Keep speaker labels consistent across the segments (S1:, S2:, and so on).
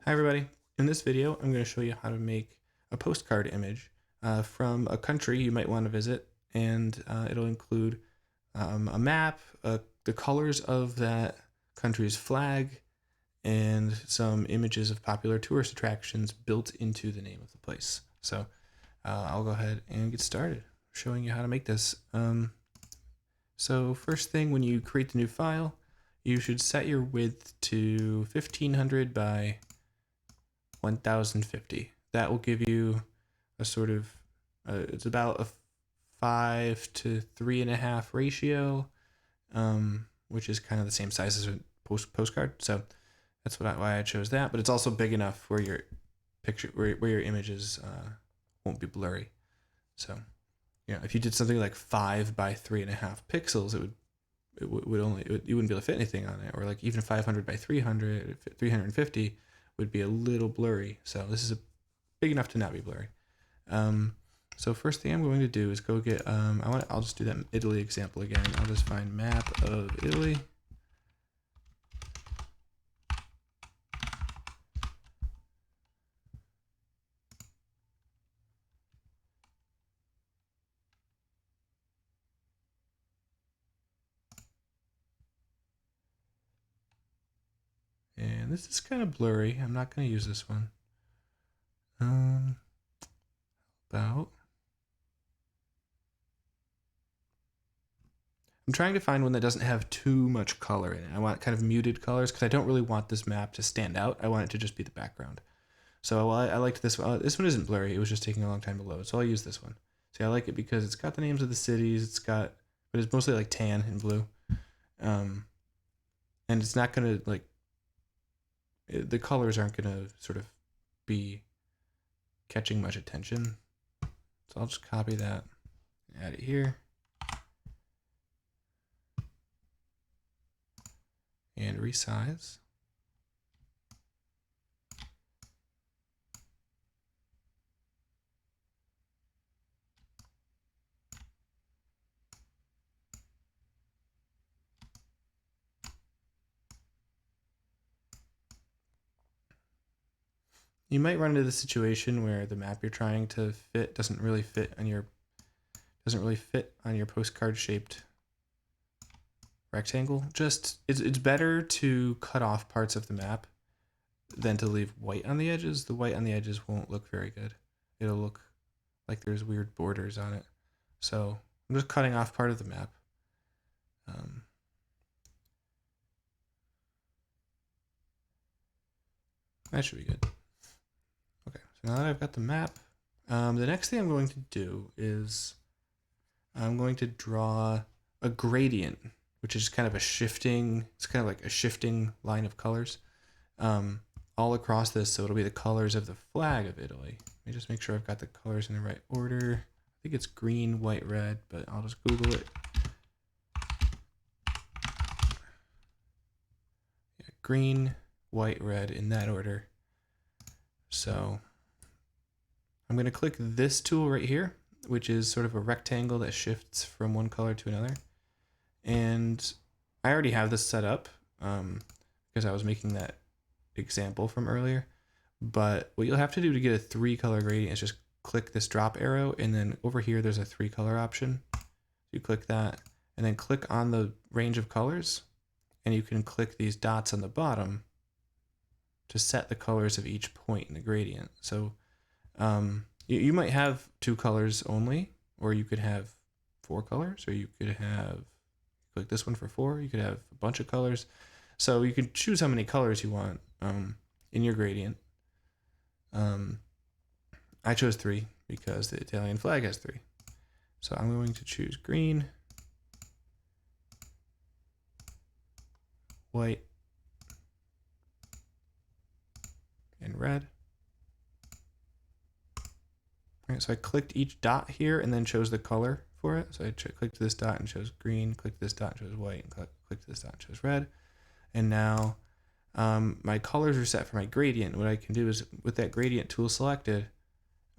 S1: Hi everybody. In this video, I'm going to show you how to make a postcard image from a country you might want to visit, and it'll include a map, the colors of that country's flag, and some images of popular tourist attractions built into the name of the place. So I'll go ahead and get started showing you how to make this. So first thing, when you create the new file, you should set your width to 1500 by 1050. That will give you a sort of, it's about a 5 to 3.5 ratio, which is kind of the same size as a postcard. So that's why I chose that. But it's also big enough where your picture, where your images won't be blurry. So, if you did something like 5 by 3.5 pixels, you wouldn't be able to fit anything on it. Or like even 500 by 350 would be a little blurry. So this is big enough to not be blurry. So first thing I'm going to do is go get, I'll just do that Italy example again. I'll just find map of Italy. And this is kind of blurry. I'm not going to use this one. I'm trying to find one that doesn't have too much color in it. I want kind of muted colors because I don't really want this map to stand out. I want it to just be the background. So I liked this one. This one isn't blurry. It was just taking a long time to load. So I'll use this one. See, I like it because it's got the names of the cities. But it's mostly like tan and blue. And it's not going to the colors aren't going to sort of be catching much attention. So I'll just copy that, add it here. And resize. You might run into the situation where the map you're trying to fit doesn't really fit on your postcard shaped rectangle. It's better to cut off parts of the map than to leave white on the edges. The white on the edges won't look very good. It'll look like there's weird borders on it. So I'm just cutting off part of the map. That should be good. Okay, so now that I've got the map, the next thing I'm going to do is I'm going to draw a gradient, which is kind of it's kind of like a shifting line of colors all across this. So it'll be the colors of the flag of Italy. Let me just make sure I've got the colors in the right order. I think it's green, white, red, but I'll just Google it. Yeah, green, white, red in that order. So I'm going to click this tool right here, which is sort of a rectangle that shifts from one color to another. And I already have this set up because I was making that example from earlier. But what you'll have to do to get a 3-color gradient is just click this drop arrow, and then over here there's a 3-color option. You click that, and then click on the range of colors, and you can click these dots on the bottom to set the colors of each point in the gradient. So you might have 2 colors only, or you could have 4 colors, or you could have, click this one for 4, you could have a bunch of colors. So you can choose how many colors you want in your gradient. I chose 3 because the Italian flag has 3. So I'm going to choose green, white, and red. All right, so I clicked each dot here and then chose the color for it. So I clicked this dot and chose green, clicked this dot and chose white, and clicked this dot and chose red. And now my colors are set for my gradient. What I can do is, with that gradient tool selected,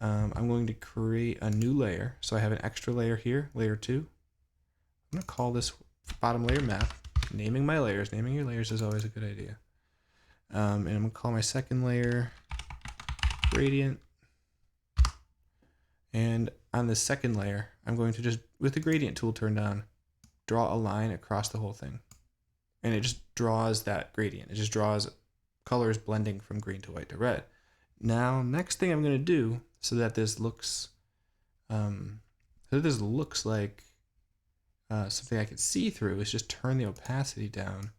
S1: I'm going to create a new layer. So I have an extra layer here, layer 2. I'm going to call this bottom layer map. Naming my layers. Naming your layers is always a good idea. And I'm gonna call my second layer gradient. And on the second layer, I'm going to just, with the gradient tool turned on, draw a line across the whole thing. And it just draws that gradient. It just draws colors blending from green to white to red. Now, next thing I'm going to do so that this looks like something I can see through is just turn the opacity down.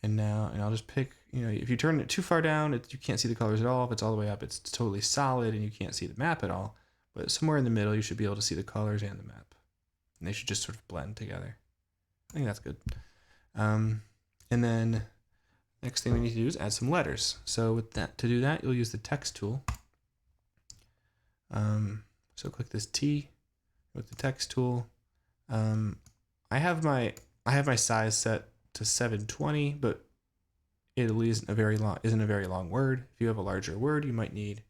S1: And I'll just pick, if you turn it too far down, you can't see the colors at all. If it's all the way up, it's totally solid and you can't see the map at all. But somewhere in the middle, you should be able to see the colors and the map. And they should just sort of blend together. I think that's good. And then next thing we need to do is add some letters. So to do that, you'll use the text tool. So click this T with the text tool. I have my size set to 720, but it isn't a very long word. If you have a larger word, you might need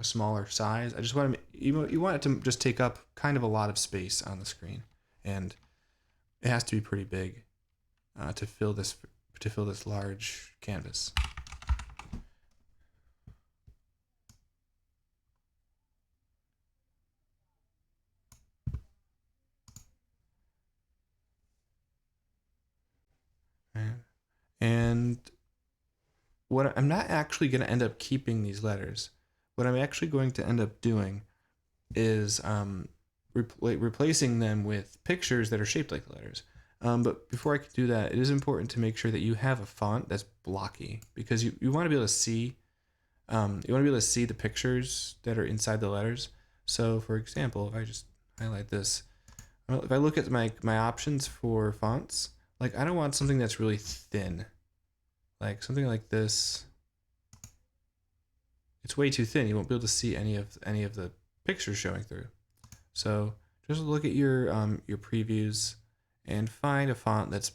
S1: a smaller size. I just want to, you want it to just take up kind of a lot of space on the screen, and it has to be pretty big to fill this large canvas. And what I'm not actually going to end up keeping these letters. What I'm actually going to end up doing is replacing them with pictures that are shaped like the letters. But before I can do that, it is important to make sure that you have a font that's blocky, because you want to be able to see the pictures that are inside the letters. So for example, if I just highlight this, if I look at my options for fonts, like I don't want something that's really thin. Like something like this, it's way too thin. You won't be able to see any of the pictures showing through. So just look at your previews and find a font that's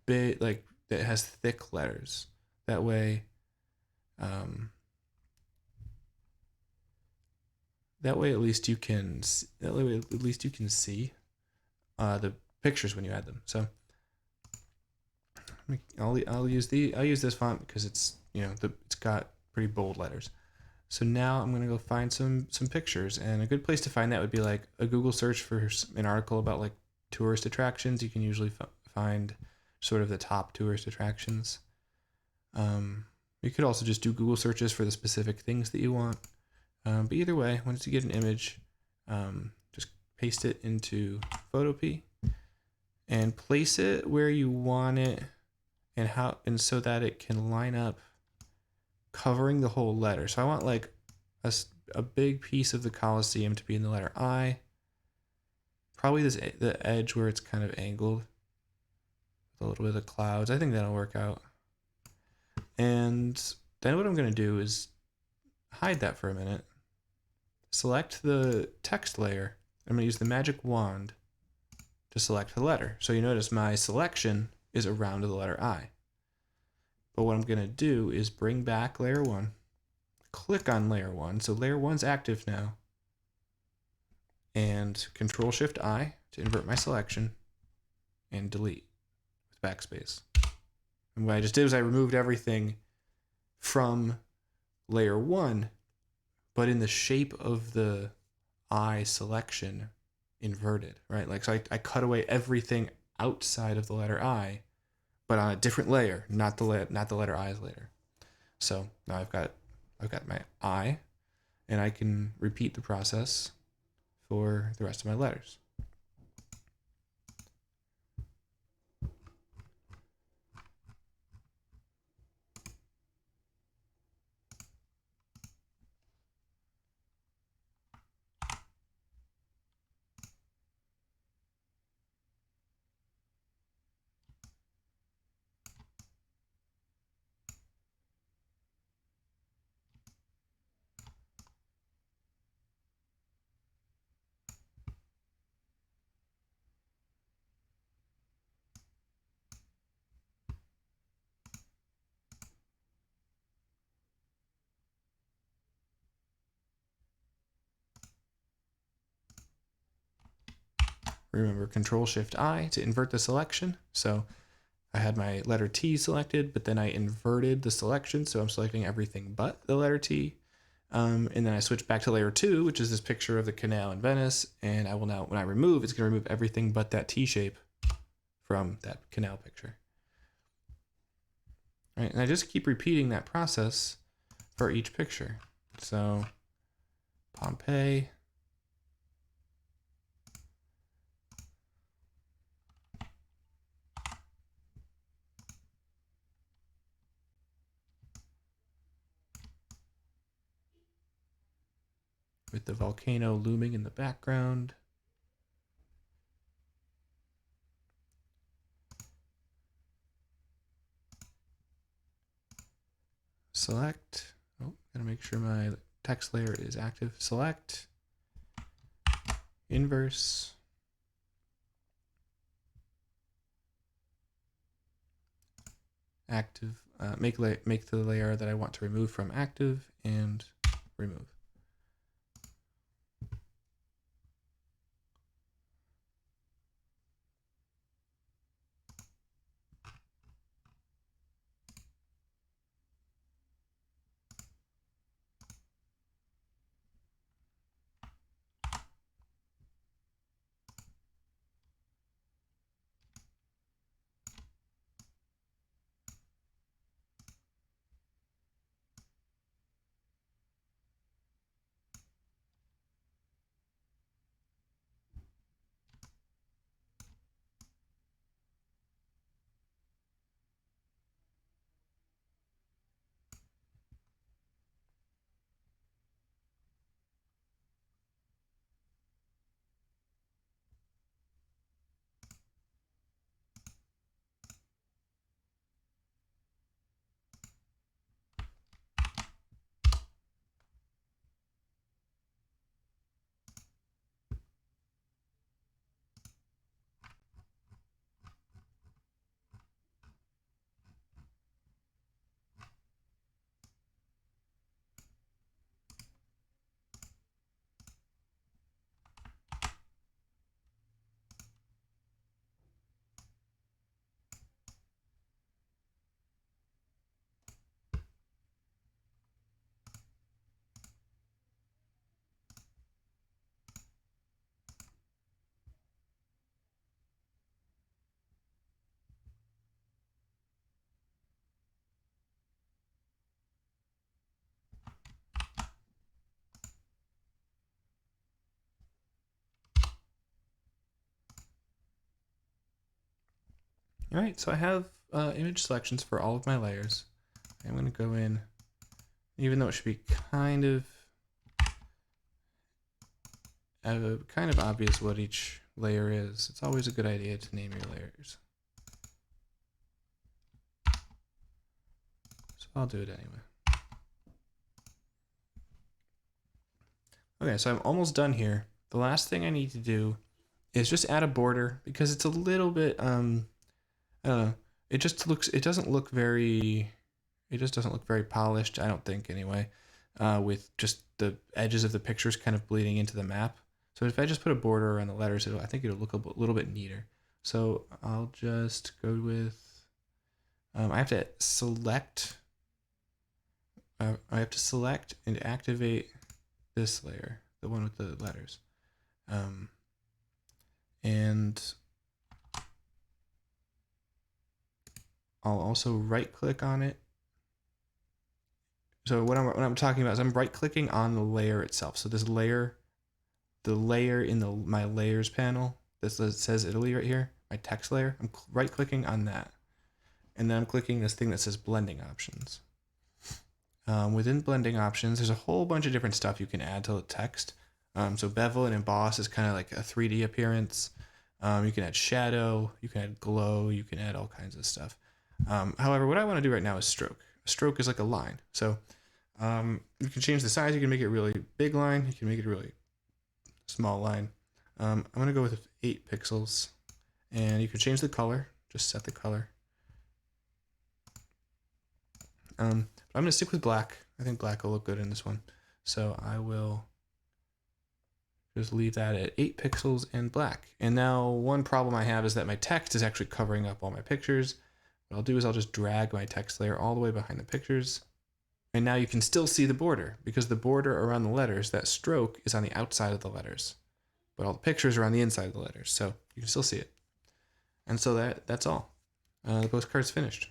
S1: big, like that has thick letters. That way, at least you can see the pictures when you add them. So I'll use this font because it's it's got pretty bold letters. So now I'm gonna go find some pictures, and a good place to find that would be like a Google search for an article about like tourist attractions. You can usually find sort of the top tourist attractions. You could also just do Google searches for the specific things that you want. But either way, once you get an image, just paste it into Photopea and place it where you want it, and so that it can line up covering the whole letter. So I want like a big piece of the Colosseum to be in the letter I. Probably the edge where it's kind of angled with a little bit of clouds. I think that'll work out. And then what I'm going to do is hide that for a minute. Select the text layer. I'm going to use the magic wand to select the letter. So you notice my selection is around the letter I. But what I'm going to do is bring back layer 1, click on layer 1. So layer 1's active now. And Control-Shift-I to invert my selection and delete with backspace. And what I just did was I removed everything from layer 1, but in the shape of the I selection inverted, right? Like, so I cut away everything outside of the letter I, but on a different layer, not the letter I's layer. So now I've got my I, and I can repeat the process for the rest of my letters. Remember Control-Shift-I to invert the selection. So I had my letter T selected, but then I inverted the selection. So I'm selecting everything but the letter T. And then I switch back to layer 2, which is this picture of the canal in Venice. And I will now, when I remove, it's going to remove everything but that T shape from that canal picture. Right, and I just keep repeating that process for each picture. So Pompeii. With the volcano looming in the background. Select. Oh, gotta make sure my text layer is active. Select. Inverse. Active. Make the layer that I want to remove from active and remove. All right, so I have image selections for all of my layers. I'm going to go in, even though it should be kind of obvious what each layer is. It's always a good idea to name your layers. So I'll do it anyway. Okay, so I'm almost done here. The last thing I need to do is just add a border because it's a little bit, I don't know. It just doesn't look very polished, I don't think anyway, with just the edges of the pictures kind of bleeding into the map. So if I just put a border around the letters, I think it'll look a little bit neater. So I'll just go with, I have to select and activate this layer, the one with the letters. And I'll also right click on it. So what I'm talking about is I'm right clicking on the layer itself. So this layer, the layer in my layers panel, this says Italy right here, my text layer, I'm right clicking on that. And then I'm clicking this thing that says blending options. Within blending options, there's a whole bunch of different stuff you can add to the text. So bevel and emboss is kind of like a 3D appearance. You can add shadow, you can add glow, you can add all kinds of stuff. However, what I want to do right now is stroke. A stroke is like a line. So you can change the size. You can make it a really big line. You can make it a really small line. I'm going to go with 8 pixels. And you can change the color. Just set the color. I'm going to stick with black. I think black will look good in this one. So I will just leave that at 8 pixels and black. And now one problem I have is that my text is actually covering up all my pictures. what I'll do is I'll just drag my text layer all the way behind the pictures. And now you can still see the border because the border around the letters, that stroke is on the outside of the letters, but all the pictures are on the inside of the letters. So you can still see it. And so that's all. The postcard's finished.